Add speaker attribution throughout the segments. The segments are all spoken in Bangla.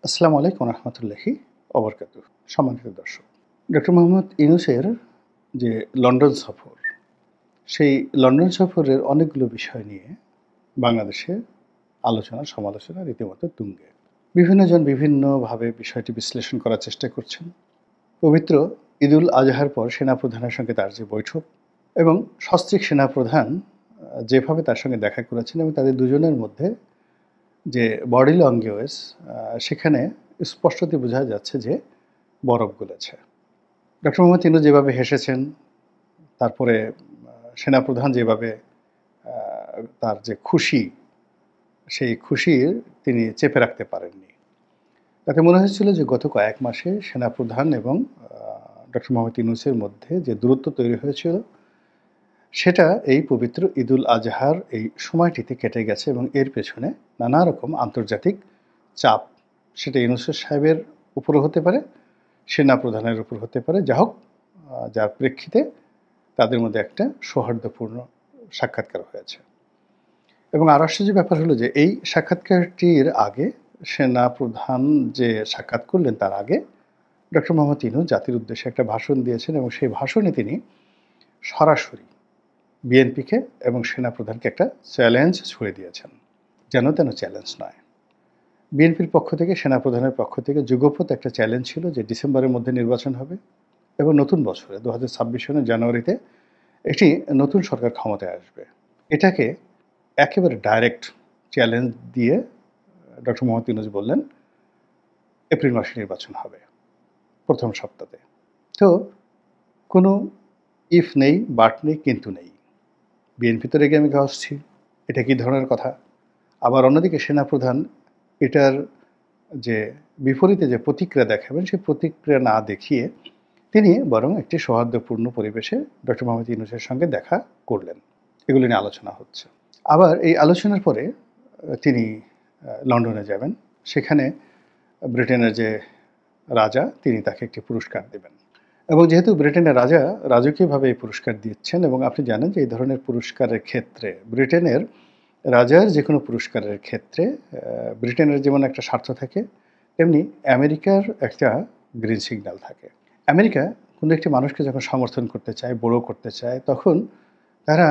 Speaker 1: আসসালামু আলাইকুম রহমতুল্লাহি ওবরকাতুহ। সম্মানিত দর্শক, ডক্টর মোহাম্মদ ইউনূসের যে লন্ডন সফর, সেই লন্ডন সফরের অনেকগুলো বিষয় নিয়ে বাংলাদেশে আলোচনা সমালোচনা রীতিমতো তুঙ্গে। বিভিন্নজন বিভিন্নভাবে বিষয়টি বিশ্লেষণ করার চেষ্টা করছেন। পবিত্র ঈদুল আজহার পর সেনাপ্রধানের সঙ্গে তার যে বৈঠক এবং সস্ত্রীক সেনাপ্রধান যেভাবে তার সঙ্গে দেখা করেছেন এবং তাদের দুজনের মধ্যে যে বডি ল্যাঙ্গুয়েজ, সেখানে স্পষ্টতই বোঝা যাচ্ছে যে বরফ গলেছে। ডক্টর মোহাম্মদ ইউনূস যেভাবে হেসেছেন, তারপরে সেনাপ্রধান যেভাবে তার যে খুশি, সেই খুশির তিনি চেপে রাখতে পারেননি। তাতে মনে হয়েছিল যে গত কয়েক মাসে সেনাপ্রধান এবং ডক্টর মোহাম্মদ ইউনূসের মধ্যে যে দূরত্ব তৈরি হয়েছিল, সেটা এই পবিত্র ঈদুল আজহার এই সময়টিতে কেটে গেছে এবং এর পেছনে নানা রকম আন্তর্জাতিক চাপ, সেটা ইউনূস সাহেবের উপরও হতে পারে, সেনাপ্রধানের উপর হতে পারে, যা হোক, যার প্রেক্ষিতে তাদের মধ্যে একটা সৌহার্দ্যপূর্ণ সাক্ষাৎকার হয়েছে। এবং আর আশ্চর্য ব্যাপার হলো যে এই সাক্ষাৎকারটির আগে সেনাপ্রধান যে সাক্ষাৎ করলেন, তার আগে ডক্টর মোহাম্মদ ইউনূস জাতির উদ্দেশ্যে একটা ভাষণ দিয়েছেন এবং সেই ভাষণে তিনি সরাসরি বিএনপিকে এবং সেনাপ্রধানকে একটা চ্যালেঞ্জ ছুড়ে দিয়েছেন। যেন তেন চ্যালেঞ্জ নয়, বিএনপির পক্ষ থেকে, সেনাপ্রধানের পক্ষ থেকে যুগপৎ একটা চ্যালেঞ্জ ছিল যে ডিসেম্বরের মধ্যে নির্বাচন হবে এবং নতুন বছরে 2026 সনের জানুয়ারিতে একটি নতুন সরকার ক্ষমতায় আসবে। এটাকে একেবারে ডাইরেক্ট চ্যালেঞ্জ দিয়ে ডক্টর মোহাম্মদ ইউনূস বললেন এপ্রিল মাসে নির্বাচন হবে, প্রথম সপ্তাহে। তো কোনো ইফ নেই, বাট নেই, কিন্তু নেই। বিএনপি তো রেগে আমি অস্থির, এটা কী ধরনের কথা। আবার অন্যদিকে সেনাপ্রধান এটার যে বিপরীতে যে প্রতিক্রিয়া দেখাবেন, সেই প্রতিক্রিয়া না দেখিয়ে তিনি বরং একটি সৌহার্দ্যপূর্ণ পরিবেশে ডক্টর মোহাম্মদ ইউনূসের সঙ্গে দেখা করলেন। এগুলো নিয়ে আলোচনা হচ্ছে। আবার এই আলোচনার পরে তিনি লন্ডনে যাবেন। সেখানে ব্রিটেনের যে রাজা, তিনি তাকে একটি পুরস্কার দেবেন। এবং যেহেতু ব্রিটেনের রাজা রাজকীয়ভাবে এই পুরস্কার দিচ্ছেন, এবং আপনি জানেন যে এই ধরনের পুরস্কারের ক্ষেত্রে ব্রিটেনের রাজার যে কোনো পুরস্কারের ক্ষেত্রে ব্রিটেনের যেমন একটা স্বার্থ থাকে, তেমনি আমেরিকার একটা গ্রিন সিগন্যাল থাকে। আমেরিকা কোনো একটি মানুষকে যখন সমর্থন করতে চায়, বড় করতে চায়, তখন তারা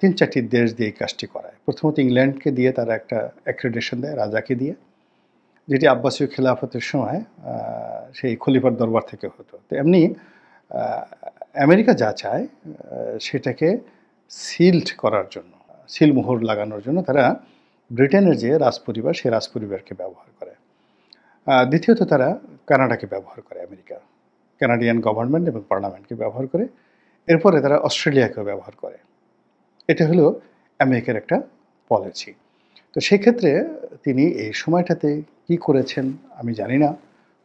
Speaker 1: ৩-৪টি দেশ দিয়ে এই কাজটি করায়। প্রথমত ইংল্যান্ডকে দিয়ে তারা একটা অ্যাক্রেডিটেশন দেয়, রাজাকে দিয়ে, যেটি আব্বাসীয় খেলাফতের সময় সেই খলিফার দরবার থেকে হতো। তো এমনি আমেরিকা যা চায় সেটাকে সিল্ড করার জন্য, সিলমোহর লাগানোর জন্য তারা ব্রিটেনের যে রাজপরিবার, সেই রাজপরিবারকে ব্যবহার করে। দ্বিতীয়ত তারা কানাডাকে ব্যবহার করে, আমেরিকা কানাডিয়ান গভর্নমেন্ট এবং পার্লামেন্টকে ব্যবহার করে। এরপরে তারা অস্ট্রেলিয়াকেও ব্যবহার করে। এটা হলো আমেরিকার একটা পলিসি। তো সেক্ষেত্রে তিনি এই সময়টাতে কি করেছেন আমি জানি না,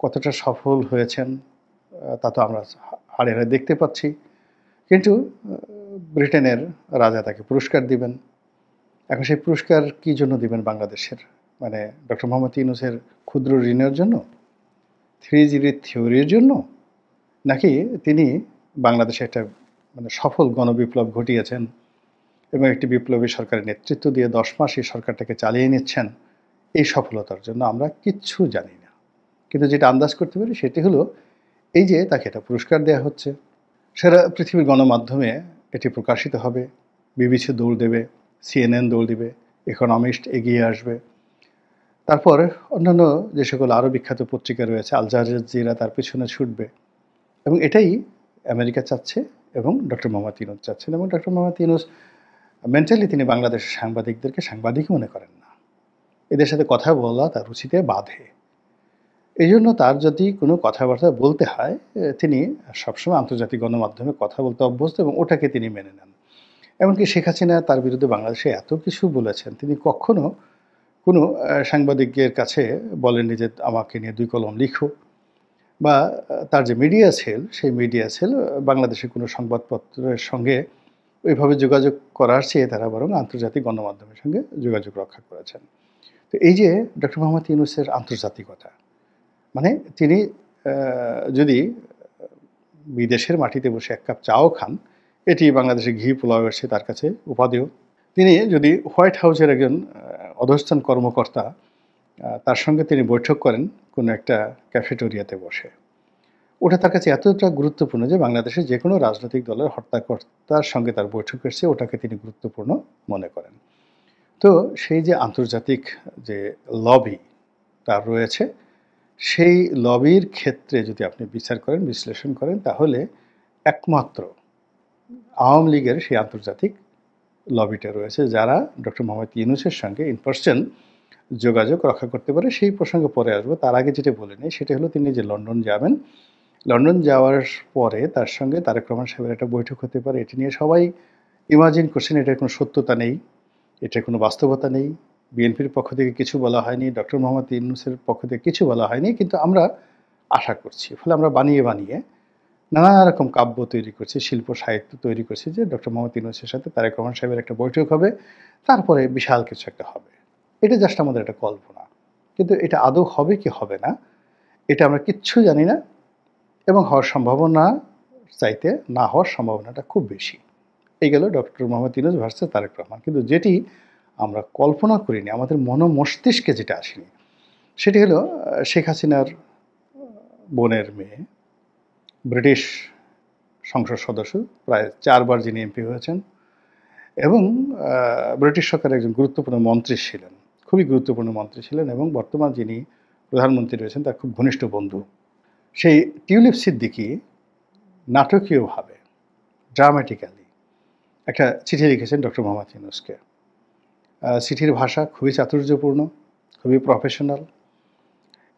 Speaker 1: কতটা সফল হয়েছেন তা তো আমরা হাড়ে হাড়ে দেখতে পাচ্ছি। কিন্তু ব্রিটেনের রাজা তাকে পুরস্কার দিবেন। এখন সেই পুরস্কার কী জন্য দিবেন বাংলাদেশের? মানে ডক্টর মোহাম্মদ ইউনূসের ক্ষুদ্র ঋণের জন্য, 3G থিওরির জন্য, নাকি তিনি বাংলাদেশে একটা সফল গণবিপ্লব ঘটিয়েছেন এবং একটি বিপ্লবী সরকারের নেতৃত্ব দিয়ে 10 মাস এই সরকারটাকে চালিয়ে নিচ্ছেন, এই সফলতার জন্য আমরা কিচ্ছু জানি না। কিন্তু যেটা আন্দাজ করতে পারি সেটি হলো এই যে তাকে একটা পুরস্কার দেওয়া হচ্ছে, সারা পৃথিবীর গণমাধ্যমে এটি প্রকাশিত হবে, বিবিসি দৌড় দেবে, CNN দৌড় দিবে, ইকোনমিস্ট এগিয়ে আসবে, তারপর অন্যান্য যে সকল আরও বিখ্যাত পত্রিকা রয়েছে, আল জাজিরা তার পিছনে ছুটবে। এবং এটাই আমেরিকা চাচ্ছে এবং ডক্টর মোহাম্মদ ইউনূস চাচ্ছেন। এবং ডক্টর মোহাম্মদ ইউনূস মেন্টালি তিনি বাংলাদেশের সাংবাদিকদেরকে সাংবাদিকই মনে করেন না। এদের সাথে কথা বলা তার রুচিতে বাধে। এই জন্য তার যদি কোনো কথাবার্তা বলতে হয়, তিনি সবসময় আন্তর্জাতিক গণমাধ্যমে কথা বলতে অভ্যস্ত এবং ওটাকে তিনি মেনে নেন। এমনকি শেখ হাসিনা তার বিরুদ্ধে বাংলাদেশে এত কিছু বলেছেন, তিনি কখনো কোনো সাংবাদিকের কাছে বলেননি যে আমাকে নিয়ে 2 কলম লিখো, বা তার যে মিডিয়া সেল, সেই মিডিয়া সেল বাংলাদেশের কোনো সংবাদপত্রের সঙ্গে ওইভাবে যোগাযোগ করার চেয়ে তারা বরং আন্তর্জাতিক গণমাধ্যমের সঙ্গে যোগাযোগ রক্ষা করেছেন। তো এই যে ডক্টর মোহাম্মদ ইউনূসের আন্তর্জাতিকতা, মানে তিনি যদি বিদেশের মাটিতে বসে 1 কাপ চাও খান, এটি বাংলাদেশে ঘি পোলাও এসে তার কাছে উপাদেয়। তিনি যদি হোয়াইট হাউসের একজন অধস্তন কর্মকর্তা তার সঙ্গে তিনি বৈঠক করেন কোনো একটা ক্যাফেটেরিয়াতে বসে। ওটা তার কাছে এতটা গুরুত্বপূর্ণ যে বাংলাদেশের যেকোনো রাজনৈতিক দলের হর্তাকর্তার সঙ্গে তার বৈঠক এসছে, ওটাকে তিনি গুরুত্বপূর্ণ মনে করেন। তো সেই যে আন্তর্জাতিক যে লবি তার রয়েছে, সেই লবির ক্ষেত্রে যদি আপনি বিচার করেন, বিশ্লেষণ করেন, তাহলে একমাত্র আওয়ামী লীগের সেই আন্তর্জাতিক লবিটা রয়েছে, যারা ডক্টর মোহাম্মদ ইউনূসের সঙ্গে ইন পারসন যোগাযোগ রক্ষা করতে পারে। সেই প্রসঙ্গে পরে আসবো। তার আগে যেটা বলে নিই, সেটা হলো তিনি যে লন্ডন যাবেন, লন্ডন যাওয়ার পরে তার সঙ্গে তারেক রহমান সাহেবের একটা বৈঠক হতে পারে। এটি নিয়ে সবাই ইমাজিন করছেন, এটার কোনো সত্যতা নেই, এটার কোনো বাস্তবতা নেই। বিএনপির পক্ষ থেকে কিছু বলা হয়নি, ডক্টর মোহাম্মদ ইউনূসের পক্ষ থেকে কিছু বলা হয়নি, কিন্তু আমরা আশা করছি। ফলে আমরা বানিয়ে বানিয়ে নানা রকম কাব্য তৈরি করছি, শিল্প সাহিত্য তৈরি করছি যে ডক্টর মোহাম্মদ ইউনূসের সাথে তারেক রহমান সাহেবের একটা বৈঠক হবে, তারপরে বিশাল কিছু একটা হবে। এটা জাস্ট আমাদের একটা কল্পনা, কিন্তু এটা আদৌ হবে কি হবে না এটা আমরা কিচ্ছু জানি না, এবং হওয়ার সম্ভাবনা চাইতে না হওয়ার সম্ভাবনাটা খুব বেশি। এই গেল ডক্টর মোহাম্মদ ইউনূস ভার্সেস তারেক রহমান। কিন্তু যেটি আমরা কল্পনা করিনি, আমাদের মস্তিষ্কে যেটা আসেনি, সেটি হলো শেখ হাসিনার বোনের মেয়ে, ব্রিটিশ সংসদ সদস্য, প্রায় 4 বার যিনি এমপি হয়েছেন, এবং ব্রিটিশ সরকারের একজন গুরুত্বপূর্ণ মন্ত্রী ছিলেন, খুবই গুরুত্বপূর্ণ মন্ত্রী ছিলেন, এবং বর্তমান যিনি প্রধানমন্ত্রী রয়েছেন তার খুব ঘনিষ্ঠ বন্ধু, সেই টিউলিপ সিদ্দিকী নাটকীয়ভাবে, ড্রামাটিক্যালি একটা চিঠি লিখেছেন ডক্টর মোহাম্মদ ইউনূসকে। চিঠির ভাষা খুবই চাতুর্যপূর্ণ, খুবই প্রফেশনাল,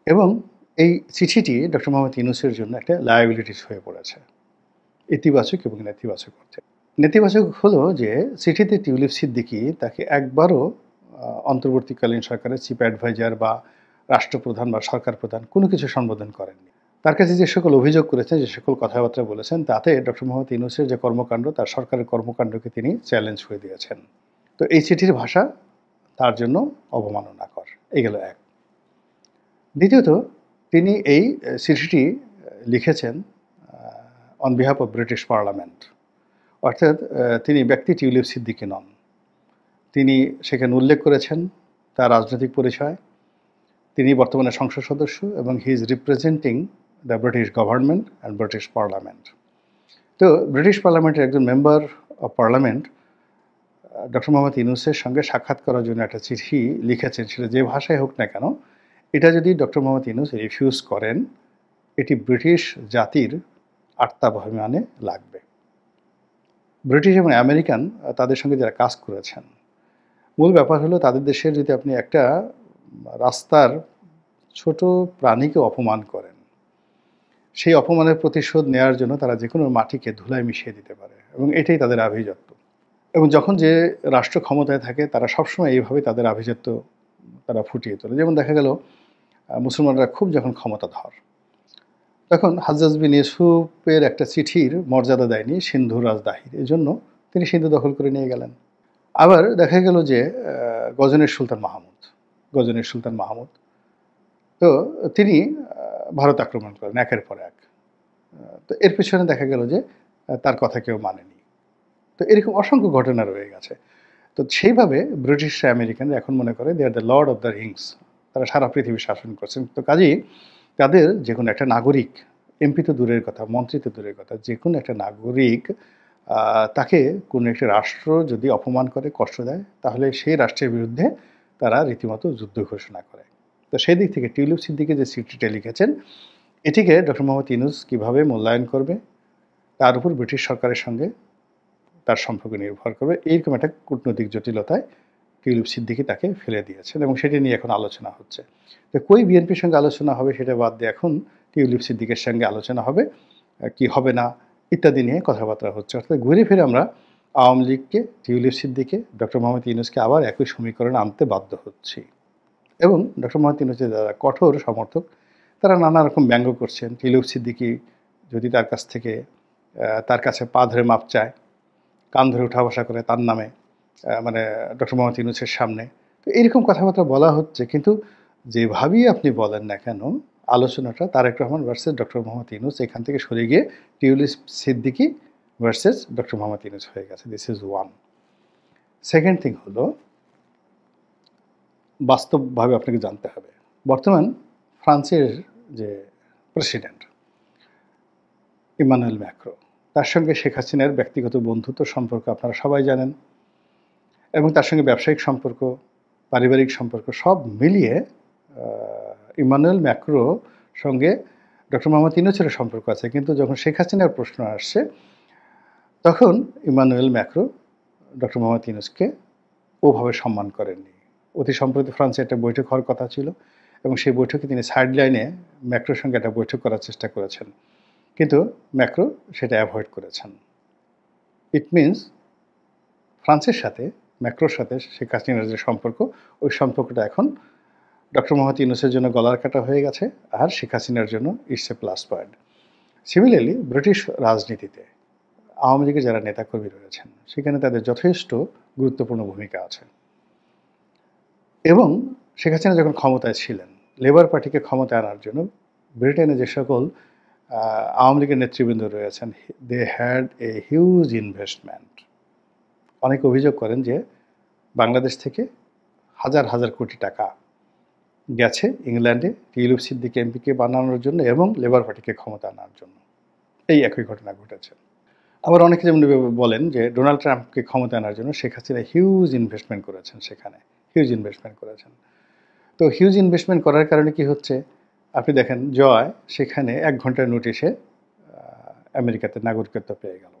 Speaker 1: এবং এই চিঠিটি ডক্টর মোহাম্মদ ইউনূসের জন্য একটা লায়াবিলিটিস হয়ে পড়েছে, ইতিবাচক এবং নেতিবাচক অর্থে। নেতিবাচক হলো যে চিঠিতে টিউলিপ সিদ্দিকী তাকে একবারও অন্তর্বর্তীকালীন সরকারের চিফ অ্যাডভাইজার বা রাষ্ট্রপ্রধান বা সরকার প্রধান কোনো কিছু সম্বোধন করেননি। তার কাছে যে সকল অভিযোগ করেছেন, যে সকল কথাবার্তা বলেছেন, তাতে ডক্টর মোহাম্মদ ইউনূসের যে কর্মকাণ্ড, তার সরকারের কর্মকাণ্ডকে তিনি চ্যালেঞ্জ করে দিয়েছেন। তো এই চিঠির ভাষা তার জন্য অবমাননাকর। এই গেল এক। দ্বিতীয়ত, তিনি এই চিঠিটি লিখেছেন on behalf of British parliament, অর্থাৎ তিনি ব্যক্তি টিউলিপ সিদ্দিকী নন। তিনি সেখানে উল্লেখ করেছেন তার রাজনৈতিক পরিচয়, তিনি বর্তমানে সংসদ সদস্য, এবং he is representing the British government and British parliament. তো ব্রিটিশ পার্লামেন্টের একজন member of parliament doctor Mohammad ইউনূসের সঙ্গে সাক্ষাৎ করার জন্য একটা চিঠি লিখেছেন, সেটা যে ভাষায় হোক না কেন, এটা যদি ডক্টর মোহাম্মদ ইউনূস রিফিউজ করেন, এটি ব্রিটিশ জাতির আত্মাভিমানে লাগবে। ব্রিটিশ এবং আমেরিকান তাদের সঙ্গে যারা কাজ করেছেন, মূল ব্যাপার হলো তাদের দেশের যদি আপনি একটা রাস্তার ছোট প্রাণীকে অপমান করেন, সেই অপমানের প্রতিশোধ নেওয়ার জন্য তারা যে কোনো মাটিকে ধুলায় মিশিয়ে দিতে পারে, এবং এটাই তাদের আভিজাত্য। এবং যখন যে রাষ্ট্র ক্ষমতায় থাকে, তারা সবসময় এইভাবে তাদের আভিজাত্য তারা ফুটিয়ে তোলে। যেমন দেখা গেল মুসলমানরা খুব যখন ক্ষমতাধর, তখন হাজ্জাজ বিন ইউসুফের একটা চিঠির মর্যাদা দেয়নি সিন্ধু রাজদাহির, এই জন্য তিনি সিন্ধু দখল করে নিয়ে গেলেন। আবার দেখা গেল যে গজনীর সুলতান মাহমুদ, তো তিনি ভারত আক্রমণ করেন একের পর এক। তো এর পেছনে দেখা গেল যে তার কথা কেউ মানেনি। তো এরকম অসংখ্য ঘটনা রয়ে গেছে। তো সেইভাবে ব্রিটিশ আমেরিকানরা এখন মনে করে they are the Lord of the Rings, তারা সারা পৃথিবী শাসন করছেন। তো কাজেই তাদের যে কোনো একটা নাগরিক, এমপি তো দূরের কথা, মন্ত্রী তো দূরের কথা, যে কোনো একটা নাগরিক তাকে কোনো একটা রাষ্ট্র যদি অপমান করে, কষ্ট দেয়, তাহলে সেই রাষ্ট্রের বিরুদ্ধে তারা রীতিমতো যুদ্ধ ঘোষণা করে। তো সেই দিক থেকে টিউলিপ সিদ্দিকী যে চিঠিটা লিখেছেন, এটিকে ডক্টর মোহাম্মদ ইউনূস কীভাবে মূল্যায়ন করবে, তার উপর ব্রিটিশ সরকারের সঙ্গে তার সম্পর্ক নির্ভর করবে। এইরকম একটা কূটনৈতিক জটিলতায় টিউলিপ সিদ্দিকী তাকে ফেলে দিয়েছেন, এবং সেটি নিয়ে এখন আলোচনা হচ্ছে। তো কই বিএনপির সঙ্গে আলোচনা হবে সেটা বাদ দিয়ে এখন টিউলিপ সিদ্দিকের সঙ্গে আলোচনা হবে, কি হবে না ইত্যাদি নিয়ে কথাবার্তা হচ্ছে। অর্থাৎ ঘুরে ফিরে আমরা আওয়ামী লীগকে, টিউলিপ সিদ্দিকী, ডক্টর মোহাম্মদ ইউনূসকে আবার একই সমীকরণে আনতে বাধ্য হচ্ছি। এবং ডক্টর মোহাম্মদ ইউনূসের যারা কঠোর সমর্থক, তারা নানা রকম ব্যঙ্গ করছেন। টিউলিপ সিদ্দিকী যদি তার কাছ থেকে তার কাছে পা ধরে মাপ চায়, কান ধরে উঠা বসা করে তার নামে, মানে ডক্টর মোহাম্মদ ইউনূসের সামনে, তো এইরকম কথাবার্তা বলা হচ্ছে। কিন্তু যেভাবেই আপনি বলেন না কেন, আলোচনাটা তারেক রহমান ভার্সেস ডক্টর মোহাম্মদ ইউনূস এখান থেকে সরে গিয়ে tulip Siddiqui versus doctor Mohammad Yunus হয়ে গেছে। This is one. Second thing হলো, বাস্তবভাবে আপনাকে জানতে হবে বর্তমান ফ্রান্সের যে প্রেসিডেন্ট ইমানুয়েল ম্যাক্রো, তার সঙ্গে শেখ হাসিনার ব্যক্তিগত বন্ধুত্ব সম্পর্ক আপনারা সবাই জানেন, এবং তার সঙ্গে ব্যবসায়িক সম্পর্ক, পারিবারিক সম্পর্ক সব মিলিয়ে ইমানুয়েল ম্যাক্রো সঙ্গে ডক্টর মোহাম্মদ ইউনূসের সম্পর্ক আছে। কিন্তু যখন শেখ হাসিনার প্রশ্ন আসছে, তখন ইমানুয়েল ম্যাক্রো ডক্টর মোহাম্মদ ইউনূসকে ওভাবে সম্মান করেননি। অতি সম্প্রতি ফ্রান্সে একটা বৈঠক হওয়ার কথা ছিল, এবং সেই বৈঠকে তিনি সাইড লাইনে ম্যাক্রোর সঙ্গে একটা বৈঠক করার চেষ্টা করেছেন, কিন্তু ম্যাক্রো সেটা অ্যাভয়েড করেছেন। ইট মিনস ফ্রান্সের সাথে ম্যাক্রোর সাথে শেখ হাসিনার যে সম্পর্ক, ওই সম্পর্কটা এখন ডক্টর মোহাম্মদ ইউনূসের জন্য গলার কাটা হয়ে গেছে, আর শেখ হাসিনার জন্য it's a plus point. Similarly British রাজনীতিতে আওয়ামী লীগের যারা নেতাকর্মী রয়েছেন, সেখানে তাদের যথেষ্ট গুরুত্বপূর্ণ ভূমিকা আছে। এবং শেখ হাসিনা যখন ক্ষমতায় ছিলেন, লেবার পার্টিকে ক্ষমতায় আনার জন্য ব্রিটেনে যে সকল আওয়ামী লীগের নেতৃবৃন্দ রয়েছেন, they had a huge investment. অনেকে অভিযোগ করেন যে বাংলাদেশ থেকে হাজার হাজার কোটি টাকা গেছে ইংল্যান্ডে টিউলিপ সিদ্দিক এমপিকে বানানোর জন্য এবং লেবার পার্টিকে ক্ষমতা আনার জন্য। এই একই ঘটনা ঘটেছে। আবার অনেকে যেমন বলেন যে ডোনাল্ড ট্রাম্পকে ক্ষমতা আনার জন্য শেখ হাসিনা হিউজ ইনভেস্টমেন্ট করেছেন, সেখানে হিউজ ইনভেস্টমেন্ট করেছেন। তো হিউজ ইনভেস্টমেন্ট করার কারণে কি হচ্ছে, আপনি দেখেন জয় সেখানে 1 ঘন্টার নোটিশে আমেরিকাতে নাগরিকত্ব পেয়ে গেল।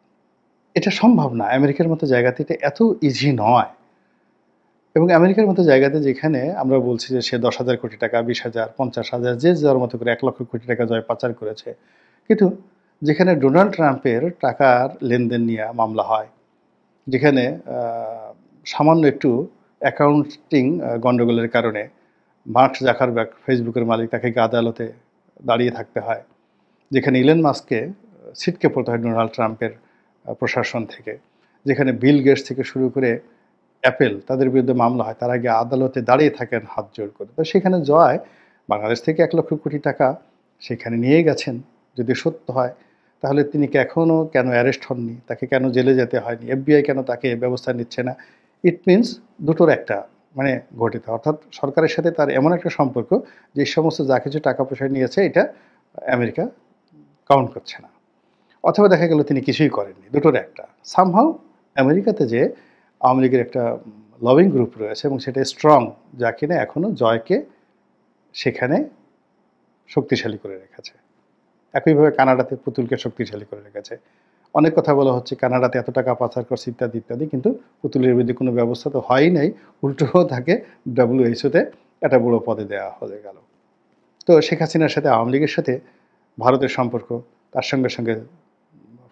Speaker 1: এটা সম্ভব না, আমেরিকার মতো জায়গাতে এটা এত ইজি নয়। এবং আমেরিকার মতো জায়গাতে যেখানে আমরা বলছি যে সে 10,000 কোটি টাকা, 20,000, 50,000, যে যার মতো করে 1 লক্ষ কোটি টাকা জয় পাচার করেছে, কিন্তু যেখানে ডোনাল্ড ট্রাম্পের টাকার লেনদেন নিয়ে মামলা হয়, যেখানে সামান্য একটু অ্যাকাউন্টিং গণ্ডগোলের কারণে মার্ক জাকারবার্গ, ফেসবুকের মালিক, তাকে আদালতে দাঁড়িয়ে থাকতে হয়, যেখানে ইলন মাস্ককে ছিটকে পড়তে হয় ডোনাল্ড ট্রাম্পের প্রশাসন থেকে, যেখানে বিল গেটস থেকে শুরু করে অ্যাপেল, তাদের বিরুদ্ধে মামলা হয়, তার আগে আদালতে দাঁড়িয়ে থাকেন হাত জোড় করে। তো সেখানে জয় বাংলাদেশ থেকে 1 লক্ষ কোটি টাকা সেখানে নিয়ে গেছেন যদি সত্য হয়, তাহলে তিনি এখনও কেন অ্যারেস্ট হননি, তাকে কেন জেলে যেতে হয়নি, এফবিআই কেন তাকে ব্যবস্থা নিচ্ছে না? ইট মিনস দুটোর একটা মানে ঘটিত, অর্থাৎ সরকারের সাথে তার এমন একটা সম্পর্ক যে সমস্ত যা কিছু টাকা পয়সা নিয়েছে এটা আমেরিকা কাউন্ট করছে না, অথবা দেখা গেল তিনি কিছুই করেননি। দুটোর একটা। সামহাউ আমেরিকাতে যে আওয়ামী লীগের একটা লবিং গ্রুপ রয়েছে এবং সেটা স্ট্রং, যা কিনা এখনও জয়কে সেখানে শক্তিশালী করে রেখেছে। একইভাবে কানাডাতে পুতুলকে শক্তিশালী করে রেখেছে। অনেক কথা বলা হচ্ছে কানাডাতে এত টাকা পাচার করছে ইত্যাদি ইত্যাদি, কিন্তু পুতুলের বিরুদ্ধে কোনো ব্যবস্থা তো হয়ই নাই, উল্টো তাকে WHO-তে একটা বড় পদে দেওয়া হয়ে গেল। তো শেখ হাসিনার সাথে আওয়ামী লীগের সাথে ভারতের সম্পর্ক, তার সঙ্গে সঙ্গে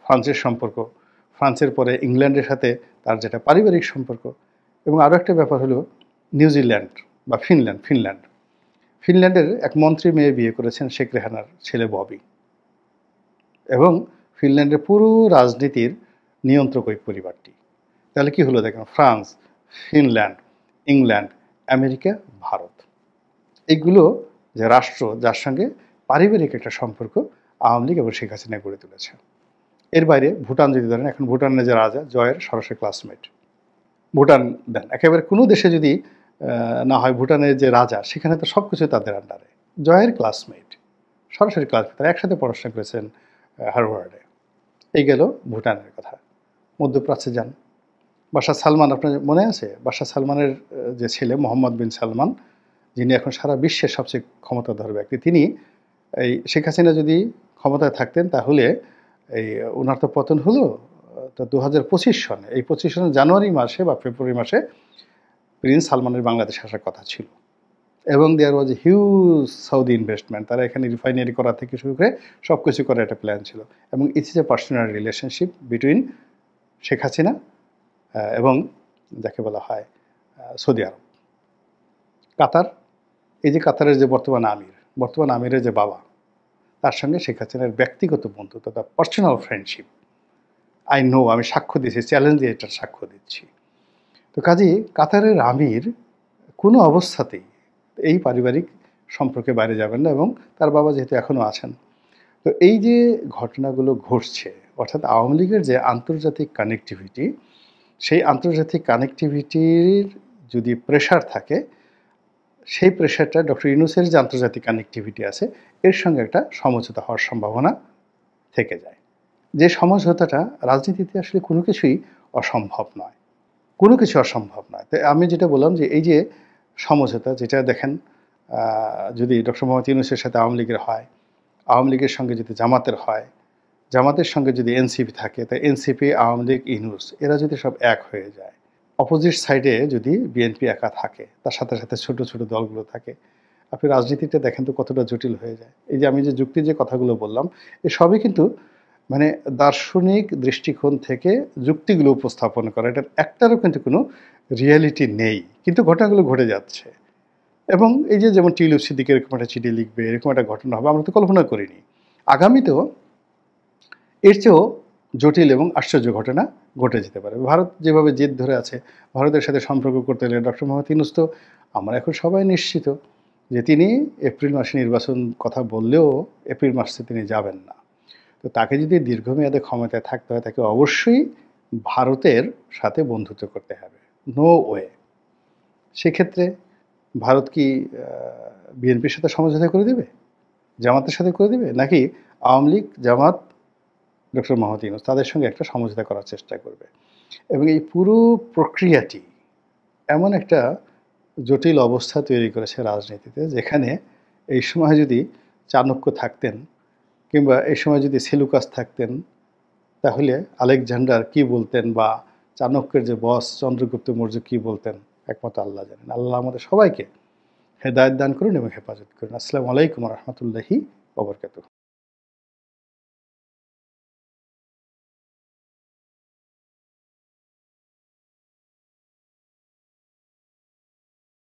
Speaker 1: ফ্রান্সের সম্পর্ক, ফ্রান্সের পরে ইংল্যান্ডের সাথে তার যেটা পারিবারিক সম্পর্ক, এবং আরও একটা ব্যাপার হলো নিউজিল্যান্ড বা ফিনল্যান্ডের এক মন্ত্রী মেয়ে বিয়ে করেছেন শেখ রেহানার ছেলে ববি, এবং ফিনল্যান্ডের পুরো রাজনীতির নিয়ন্ত্রক ওই পরিবারটি। তাহলে কি হলো দেখেন, France, Finland, England, America, Bharat, এইগুলো যে রাষ্ট্র যার সঙ্গে পারিবারিক একটা সম্পর্ক আওয়ামী লীগ এবং শেখ হাসিনা গড়ে তুলেছে। এর বাইরে ভুটান যদি ধরেন, এখন ভুটানের যে রাজা জয়ের সরাসরি ক্লাসমেট। ভুটান দেন একেবারে কোনো দেশে যদি না হয়, ভুটানের যে রাজা সেখানে তো সব কিছু তাদের আন্ডারে, জয়ের ক্লাসমেট, সরাসরি ক্লাসমেট, তারা একসাথে পড়াশোনা করেছেন হার্ভার্ডে। এই গেল ভুটানের কথা। মধ্যপ্রাচ্যে যান, বাদশাহ সালমান, আপনার মনে আছে বাদশাহ সালমানের যে ছেলে মোহাম্মদ বিন সালমান, যিনি এখন সারা বিশ্বের সবচেয়ে ক্ষমতাধর ব্যক্তি, তিনি এই শেখ হাসিনা যদি ক্ষমতায় থাকতেন তাহলে এই ওনার তো পতন হলো তো 2025 সনে, এই 25 সনের জানুয়ারি মাসে বা ফেব্রুয়ারি মাসে প্রিন্স সালমানের বাংলাদেশে আসার কথা ছিল, এবং দেয়ার ওয়াজ এ হিউজ সাউদি ইনভেস্টমেন্ট। তারা এখানে রিফাইনারি করা থেকে শুরু করে সব কিছু করার একটা প্ল্যান ছিল, এবং it's is a personal relationship between Sheikh Hasina এবং যাকে বলা হয় সৌদি আরব, কাতার। এই যে কাতারের যে বর্তমান আমিরের যে বাবা, তার সঙ্গে শেখ হাসিনার ব্যক্তিগত বন্ধুত্ব, তার পার্সোনাল ফ্রেন্ডশিপ। আমি সাক্ষ্য দিয়েছি, চ্যালেঞ্জ দিয়ে এটার সাক্ষ্য দিচ্ছি। তো কাজেই কাতারের আমির কোনো অবস্থাতেই এই পারিবারিক সম্পর্কে বাইরে যাবেন না, এবং তার বাবা যেহেতু এখনও আছেন। তো এই যে ঘটনাগুলো ঘটছে, অর্থাৎ আওয়ামী লীগের যে আন্তর্জাতিক কানেক্টিভিটি, সেই আন্তর্জাতিক কানেক্টিভিটির যদি প্রেশার থাকে, সেই প্রেশারটা ডক্টর ইউনূসের যে আন্তর্জাতিক কানেক্টিভিটি আছে এর সঙ্গে একটা সমঝোতা হওয়ার সম্ভাবনা থেকে যায়। যে সমঝোতাটা রাজনীতিতে আসলে কোনো কিছুই অসম্ভব নয়, কোনো কিছু অসম্ভব নয়। তাই আমি যেটা বললাম যে এই যে সমঝোতা যেটা দেখেন যদি ডক্টর মোহাম্মদ ইউনূসের সাথে আওয়ামী লীগের হয়, আওয়ামী লীগের সঙ্গে যদি জামাতের হয়, জামাতের সঙ্গে যদি এনসিপি থাকে, তাই এনসিপি, আওয়ামী লীগ, ইউনূস এরা যদি সব এক হয়ে যায়, অপোজিট সাইডে যদি বিএনপি একা থাকে, তার সাথে সাথে ছোট ছোট দলগুলো থাকে, আপনি রাজনীতিটা দেখেন তো কতটা জটিল হয়ে যায়। এই যে আমি যে যুক্তির যে কথাগুলো বললাম, এ সবই কিন্তু মানে দার্শনিক দৃষ্টিকোণ থেকে যুক্তিগুলো উপস্থাপন করা, এটার একটারও কিন্তু কোনো রিয়ালিটি নেই, কিন্তু ঘটনাগুলো ঘটে যাচ্ছে। এবং এই যে যেমন টিউলিপ সিদ্দিক এরকম একটা চিঠি লিখবে, এরকম একটা ঘটনা হবে, আমরা তো কল্পনা করিনি। আগামীতেও এর চেয়েও জটিল এবং আশ্চর্য ঘটনা ঘটে যেতে পারে। ভারত যেভাবে জেদ ধরে আছে, ভারতের সাথে সম্পর্ক করতে গেলে ডক্টর মোহাম্মদ ইউনূস তো আমরা এখন সবাই নিশ্চিত যে তিনি এপ্রিল মাসে নির্বাচন কথা বললেও এপ্রিল মাসে তিনি যাবেন না। তো তাকে যদি দীর্ঘমেয়াদে ক্ষমতায় থাকতে হয়, তাকে অবশ্যই ভারতের সাথে বন্ধুত্ব করতে হবে, নো ওয়ে। সেক্ষেত্রে ভারত কি বিএনপির সাথে সমঝোতা করে দেবে, জামাতের সাথে করে দেবে, নাকি আওয়ামী লীগ, জামাত, ডক্টর মোহাম্মদ ইউনূস তাদের সঙ্গে একটা সমঝোতা করার চেষ্টা করবে? এবং এই পুরো প্রক্রিয়াটি এমন একটা জটিল অবস্থা তৈরি করেছে রাজনীতিতে, যেখানে এই সময় যদি চাণক্য থাকতেন কিংবা এই সময় যদি সেলুকাস থাকতেন, তাহলে আলেকজান্ডার কি বলতেন বা চাণক্যের যে বস চন্দ্রগুপ্ত মৌর্য কি বলতেন, একমাত্র আল্লাহ জানেন। আল্লাহ আমাদের সবাইকে হেদায়েত দান করুন এবং হেফাজত করুন। আসসালামু আলাইকুম ওয়া রাহমাতুল্লাহি ওয়া বারাকাতুহু।